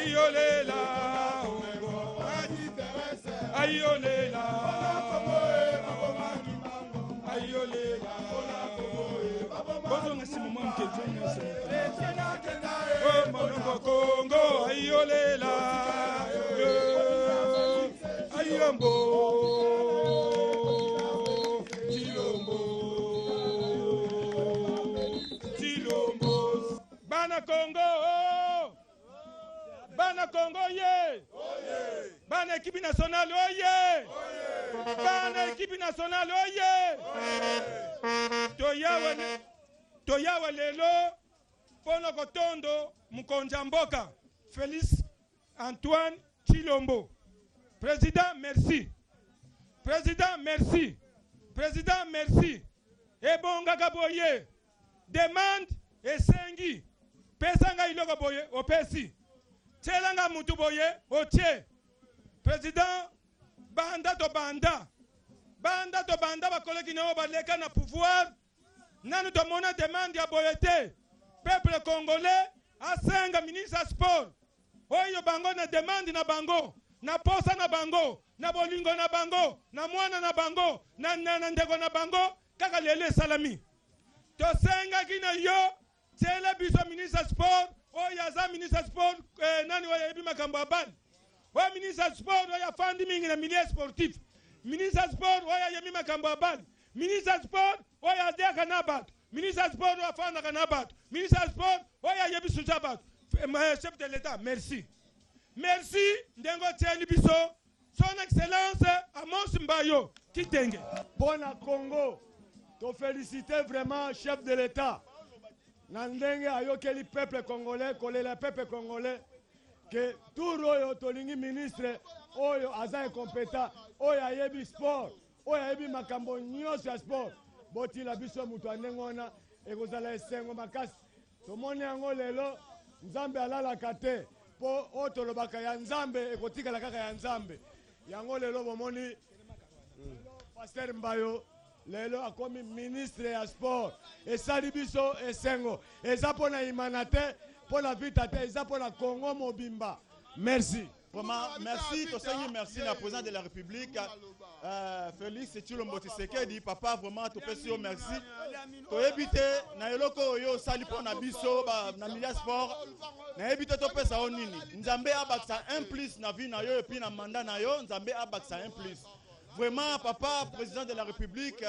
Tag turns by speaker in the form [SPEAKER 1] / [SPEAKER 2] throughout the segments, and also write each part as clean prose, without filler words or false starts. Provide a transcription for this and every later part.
[SPEAKER 1] ayolela, ayolela, ayolela. Bonjour, merci maman oh mon Congo, ayolela, ayombo, chilombo, chilombo. Bana Congo, Bana Congo ye, Bana équipe nationale oye, Bana équipe nationale oye. Toyawa lelo pono kotondo Mukonza Mboka Félix Antoine Chilombo. Président merci. Président merci. Président merci. Ebonga gaboye. Demande esengi. Pesanga iloko boye opesi. Tselanga mutu boye otie. Président banda to banda. Banda to banda ba koleki na baleka na pouvoir. Nanu to mona demande ya boyete. Peuple congolais asenga ministre sport. Oyo bango na demande na bango. Na posa na bango. Na bolingo na bango. Na mwana na bango. Na ndeko na bango. Kaka lele salami. To senga kina yo. Tele biso ministre sport. Oyo aza ministre sport. Nani oyo ebi makambo abali. Oyo ministre sport oyo afandi mingi na milieu sportif. Ministre sport oyo yemi makambo abali. Ministre sport oyo adeka na bato. Ministre sport oyo afanda na bato. Ministre sport oyo yebi suja bato. Chef de l'État, merci. Merci ndengo tieni biso. Son excellence Amos Mbayo Kitenge.
[SPEAKER 2] Bon à Congo. To féliciter vraiment chef de l'État. Nandenge ayokeli peuple congolais, kolela peuple congolais que tout oyo tolingi ministre oyo aza incompétent, oyo ayebi sport, oyo ayebi makambo nyonso ya sport. Boti la biso mutu andengona ekozala esengo makasi. Tomoni yango lelo Nzambe alalaka te po otolobaka ya Nzambe ekotikala kaka ya Nzambe. Yango lelo bomoni Pasteur Mbayo lelo akomi ministre ya sport. Esali biso esengo. Eza pona imanate, pona vita te, eza pona Congo mobimba. Merci.
[SPEAKER 3] Vraiment, merci, merci à la présidente de la République, Félix Tshilombo Tshisekedi, papa, vraiment, tout merci, merci. To éviter, na yeloko yo sali po na biso, na milieu sport, na éviter to pesa onini. Nzambe abaksa 1+ na vie na yo, et puis na mandat na yo, Nzambe abaksa 1+. Vraiment, papa, président de la République,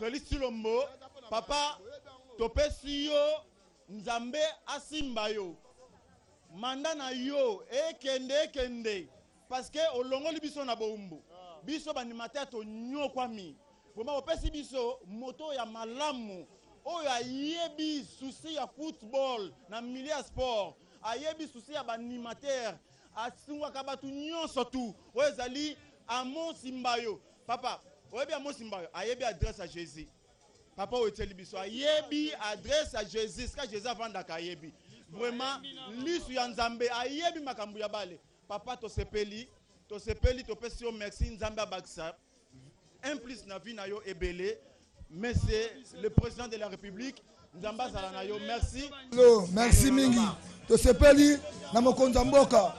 [SPEAKER 3] Félix Tshilombo, papa, to pesi yo, Nzambe asimba yo. Manda na yo ekende parce que olongoli biso na boumbu biso banimateur to nyokwami vraiment opesi biso moto ya malamu oyo ayebi souci ya football na milieu sport ayebi souci ya banimateur asungwaka batu nyonso tu oyo ezali Amos Mbayo papa oyebi Amos Mbayo ayebi adresse à Jésus papa oyo eteli biso ayebi adresse à Jésus ka Jésus avandaka ayebi vraiment lisu ya Nzambe ayebi makambu ya bale papa to sepeli to pesi merci Nzambe abaksa 1+ na vie na yo ebele monsieur le président de la République Nzambe azala na yo merci
[SPEAKER 4] merci mingi to sepeli na Mokonza Mboka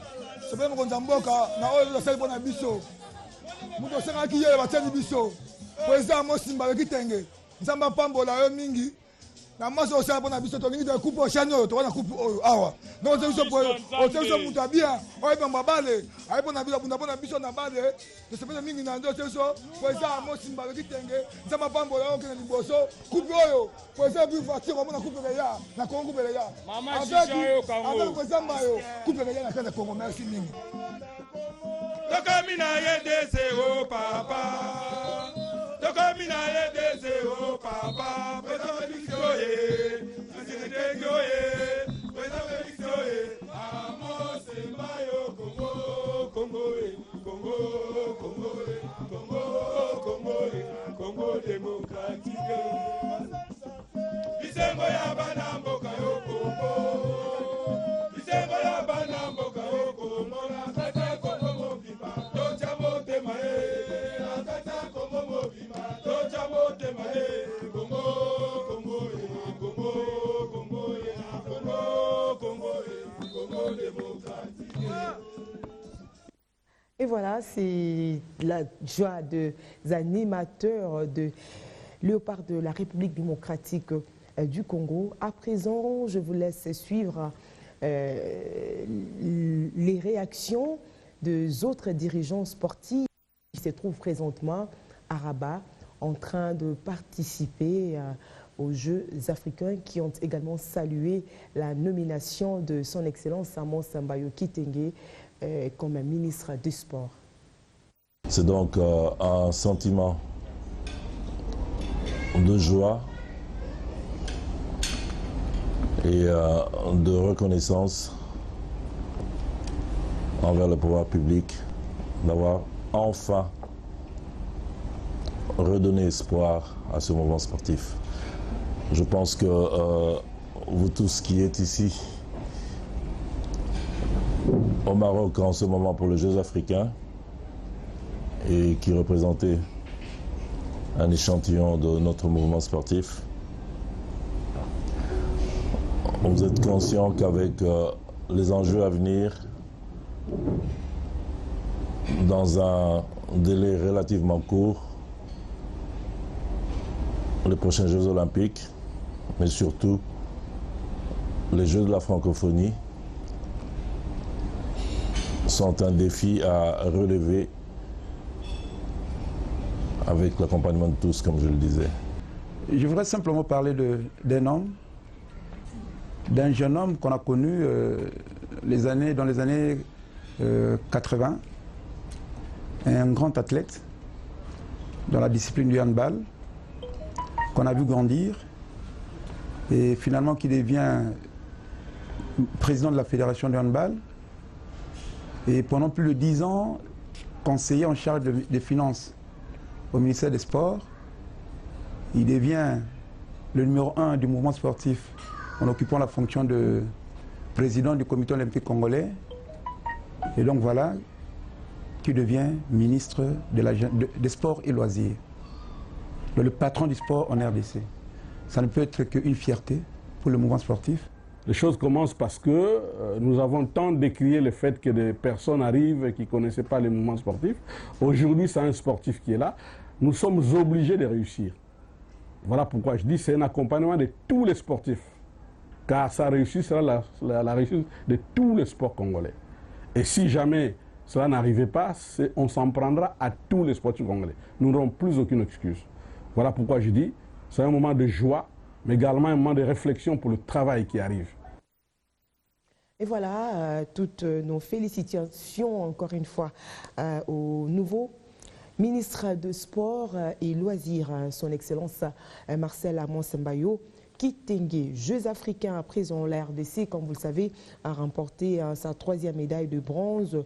[SPEAKER 4] sepeli Mokonza Mboka na oyo sali bona biso muto senga ki yele bateli biso président Amos Mbayo Kitenge Nzambe pambola yo mingi na maso osala pona biso tolingi de coupe ocean oyo to wana coupe oyo awa donc c'est biso oyo mutu abia oyo pamba bale ayi pona biso bunda pona biso na bale to sepele mingi na ndo seso poeza Amos Mbayo Kitenge Nzambe pambola yo kena liboso coupe oyo poeza bi voiture omona coupe ya na Congo coupe ya
[SPEAKER 1] mama shisha yo kango
[SPEAKER 4] avec poeza Mbayo coupe ya na kana Congo merci mingi
[SPEAKER 1] tokamina yedese o papa tokamina yedese o papa Amos Mbayo Congo démocratique bisengo ya bana mboka yo Congo bisengo ya bana mboka yo Congo nakata Congo mobimba tocha motema nakata Congo mobimba tocha motema Congo
[SPEAKER 5] Et voilà, c'est la joie des animateurs de Léopard de la République démocratique du Congo. À présent, je vous laisse suivre les réactions des autres dirigeants sportifs qui se trouvent présentement à Rabat en train de participer aux Jeux africains, qui ont également salué la nomination de son Excellence Amos Mbayo Kitenge comme ministre des Sports.
[SPEAKER 6] C'est donc un sentiment de joie et de reconnaissance envers le pouvoir public d'avoir enfin redonné espoir à ce mouvement sportif. Je pense que vous tous qui êtes ici au Maroc en ce moment pour les Jeux africains et qui représentez un échantillon de notre mouvement sportif, vous êtes conscient qu'avec les enjeux à venir, dans un délai relativement court, les prochains Jeux olympiques, mais surtout les Jeux de la francophonie, sont un défi à relever avec l'accompagnement de tous, comme je le disais.
[SPEAKER 7] Je voudrais simplement parler d'un homme, d'un jeune homme qu'on a connu dans les années 80, un grand athlète dans la discipline du handball, qu'on a vu grandir et finalement qui devient président de la fédération de handball et pendant plus de 10 ans conseiller en charge des finances au ministère des Sports. Il devient le numéro 1 du mouvement sportif en occupant la fonction de président du comité olympique congolais et donc voilà qui devient ministre des Sports et Loisirs, le patron du sport en RDC. Ça ne peut être qu'une fierté pour le mouvement sportif.
[SPEAKER 8] Les choses commencent parce que nous avons tant décrié le fait que des personnes arrivent qui ne connaissaient pas les mouvements sportifs. Aujourd'hui, c'est un sportif qui est là. Nous sommes obligés de réussir. Voilà pourquoi je dis que c'est un accompagnement de tous les sportifs. Car sa réussite sera la réussite de tous les sports congolais. Et si jamais cela n'arrivait pas, on s'en prendra à tous les sportifs congolais. Nous n'aurons plus aucune excuse. Voilà pourquoi je dis c'est un moment de joie, mais également un moment de réflexion pour le travail qui arrive.
[SPEAKER 5] Et voilà, toutes nos félicitations encore une fois au nouveau ministre de Sport et Loisirs, son Excellence Marcel Amos Mbayo Kitenge. Jeux africains à présent, la RDC, comme vous le savez, a remporté sa 3e médaille de bronze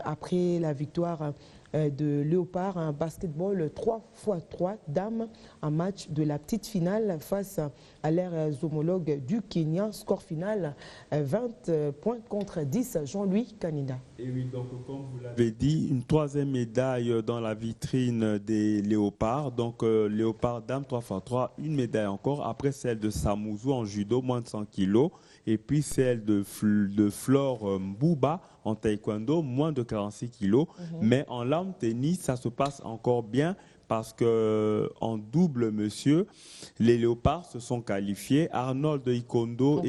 [SPEAKER 5] après la victoire de Léopard, un basketball 3x3 dames, un match de la petite finale face à leurs homologues du Kenya. Score final 20 points contre 10. Jean-Louis Kanina.
[SPEAKER 9] Et oui, donc comme vous l'avez dit, une 3e médaille dans la vitrine des Léopards. Donc Léopard dames 3x3, une médaille encore, après celle de Samouzou en judo, moins de 100 kg. Et puis celle de Flore Mbouba en taekwondo, moins de 46 kilos. Mais en lawn tennis, ça se passe encore bien parce qu'en double, monsieur, les Léopards se sont qualifiés. Arnold Ikondo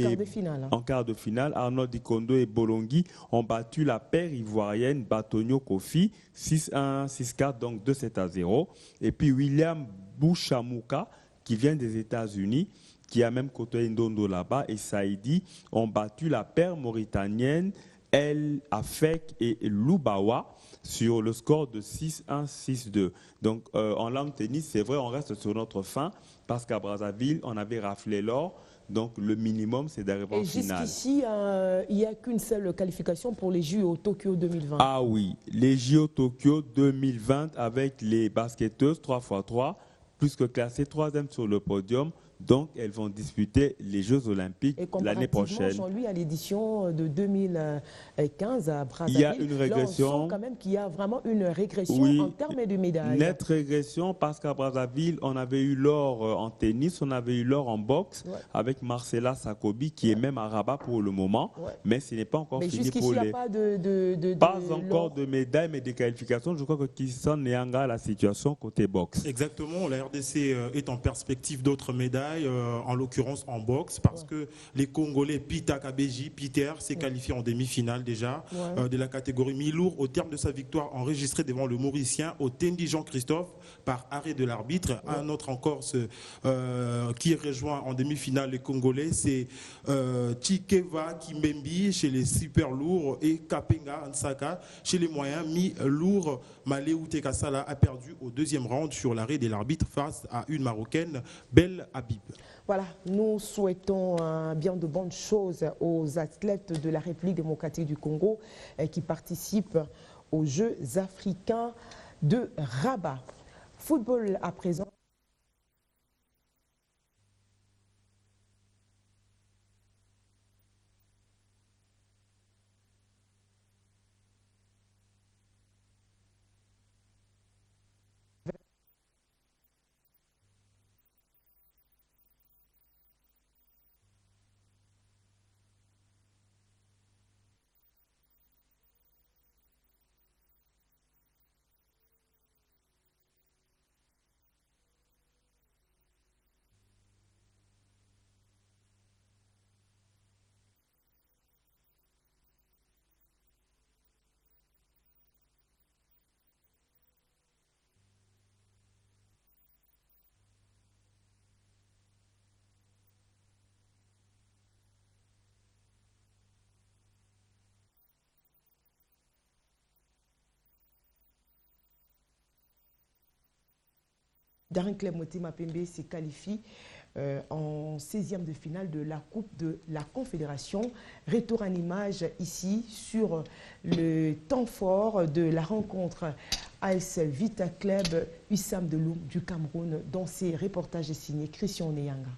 [SPEAKER 9] en quart de finale, Arnold Ikondo et Bolongi ont battu la paire ivoirienne Batonio Kofi 6-1, 6-4, donc 2-7-0. Et puis William Bouchamouka, qui vient des États-Unis, qui a même côtoyé Ndondo là-bas, et Saïdi ont battu la paire mauritanienne El Afek et Loubawa sur le score de 6-1, 6-2. Donc en lawn tennis, c'est vrai, on reste sur notre fin parce qu'à Brazzaville, on avait raflé l'or. Donc le minimum, c'est d'arriver en finale.
[SPEAKER 5] Jusqu'ici, il n'y a qu'une seule qualification pour les JO Tokyo 2020.
[SPEAKER 9] Ah oui, les JO Tokyo 2020 avec les basketteuses 3x3, plus que classées 3e sur le podium, Donc, elles vont disputer les Jeux Olympiques l'année prochaine.
[SPEAKER 5] Jean-Louis, à l'édition de 2015 à Brazzaville,
[SPEAKER 9] il y a une régression.
[SPEAKER 5] Là, on sent quand même qu'il y a vraiment une régression en termes de médailles.
[SPEAKER 9] Nette régression parce qu'à Brazzaville, on avait eu l'or en tennis, on avait eu l'or en boxe avec Marcela Sakobi qui est même à Rabat pour le moment, mais ce n'est pas encore fini pour les... Pas encore de médailles, mais des qualifications. Je crois que Kissan Nyanga a la situation côté boxe.
[SPEAKER 10] Exactement, la RDC est en perspective d'autres médailles, en l'occurrence en boxe, parce que les Congolais Pita Kabeji, Peter, s'est qualifié en demi-finale déjà de la catégorie mi-lourd au terme de sa victoire enregistrée devant le Mauricien au Tendi Jean-Christophe par arrêt de l'arbitre. Un autre encore qui rejoint en demi-finale les Congolais, c'est Chikeva Kimbembi chez les super lourds et Kapenga Ansaka chez les moyens mi-lourds. Maléou Tekasala a perdu au deuxième round sur l'arrêt de l'arbitre face à une Marocaine, Belle Habib.
[SPEAKER 5] Voilà, nous souhaitons bien de bonnes choses aux athlètes de la République démocratique du Congo qui participent aux Jeux africains de Rabat. Football à présent. Darin Clémotima Pembe se qualifie en 16e de finale de la Coupe de la Confédération. Retour en image ici sur le temps fort de la rencontre AS Vita Club Wissam de Loum du Cameroun. Dans ces reportages signés Christian Nyanga.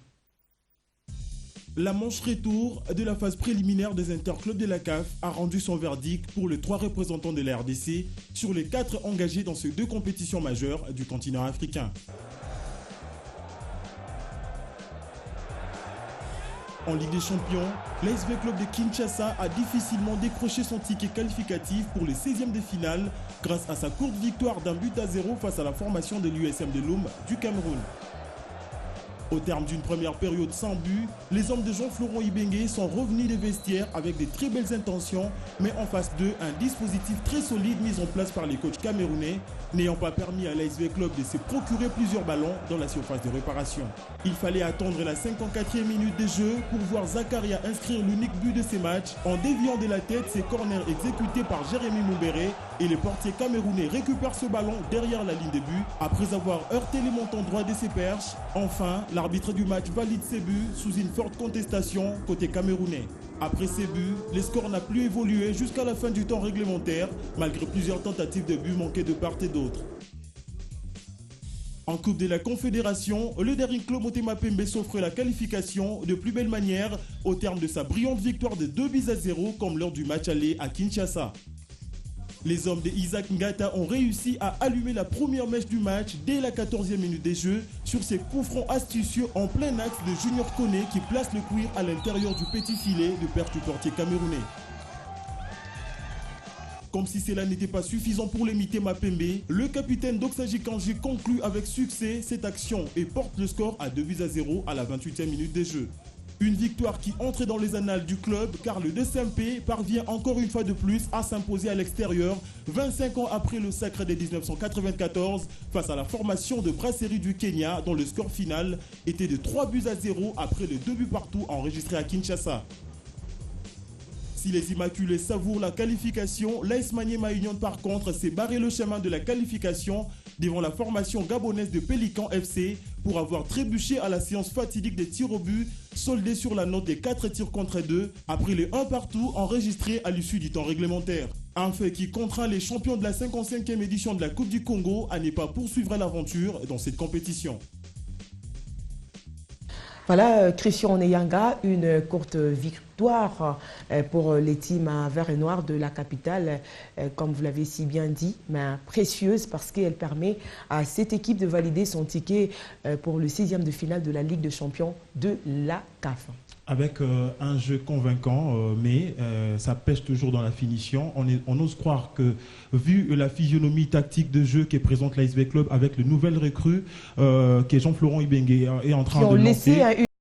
[SPEAKER 11] La manche retour de la phase préliminaire des interclubs de la CAF a rendu son verdict pour les 3 représentants de la RDC sur les 4 engagés dans ces 2 compétitions majeures du continent africain. En Ligue des Champions, l'ASV Club de Kinshasa a difficilement décroché son ticket qualificatif pour les 16e de finale grâce à sa courte victoire d'1-0 face à la formation de l'USM de Loum du Cameroun. Au terme d'une première période sans but, les hommes de Jean-Florent Ibengue sont revenus des vestiaires avec de très belles intentions, mais en face d'eux, un dispositif très solide mis en place par les coachs camerounais, n'ayant pas permis à l'ASV Club de se procurer plusieurs ballons dans la surface de réparation. Il fallait attendre la 54e minute de jeu pour voir Zakaria inscrire l'unique but de ces matchs en déviant de la tête ses corners exécutés par Jérémy Moubéré, et le portier camerounais récupère ce ballon derrière la ligne de but après avoir heurté les montants droits de ses perches. Enfin, l'arbitre du match valide ses buts sous une forte contestation côté camerounais. Après ces buts, le score n'a plus évolué jusqu'à la fin du temps réglementaire, malgré plusieurs tentatives de buts manquées de part et d'autre. En Coupe de la Confédération, le Daring Club Motema Pembe s'offre la qualification de plus belle manière au terme de sa brillante victoire de 2-0 comme lors du match aller à Kinshasa. Les hommes de Isaac Ngata ont réussi à allumer la première mèche du match dès la 14e minute des jeux sur ses coups francs astucieux en plein axe de Junior Koné qui place le cuir à l'intérieur du petit filet de perche du portier camerounais. Comme si cela n'était pas suffisant pour les Mitema Pembe, le capitaine Doxaji Kanji conclut avec succès cette action et porte le score à 2-0 à la 28e minute des jeux. Une victoire qui entre dans les annales du club car le DSMP parvient encore une fois de plus à s'imposer à l'extérieur 25 ans après le sacre de 1994 face à la formation de Brasserie du Kenya dont le score final était de 3-0 après les 2 buts partout enregistrés à Kinshasa. Si les Immaculés savourent la qualification, l'AS Maniema Union par contre s'est barré le chemin de la qualification devant la formation gabonaise de Pélican FC pour avoir trébuché à la séance fatidique des tirs au but soldée sur la note des 4 tirs contre 2 après les 1 partout enregistrés à l'issue du temps réglementaire. Un fait qui contraint les champions de la 55e édition de la Coupe du Congo à ne pas poursuivre l'aventure dans cette compétition.
[SPEAKER 5] Voilà, Christian Oneyanga, une courte victoire pour les teams vert et noir de la capitale, comme vous l'avez si bien dit, mais précieuse parce qu'elle permet à cette équipe de valider son ticket pour le 6e de finale de la Ligue des champions de la CAF.
[SPEAKER 10] Avec un jeu convaincant, mais ça pêche toujours dans la finition. On ose croire que, vu la physionomie tactique de jeu qui présente l'ASV Club avec le nouvel recrue, qui est Jean-Florent Ibenge, est en train de monter.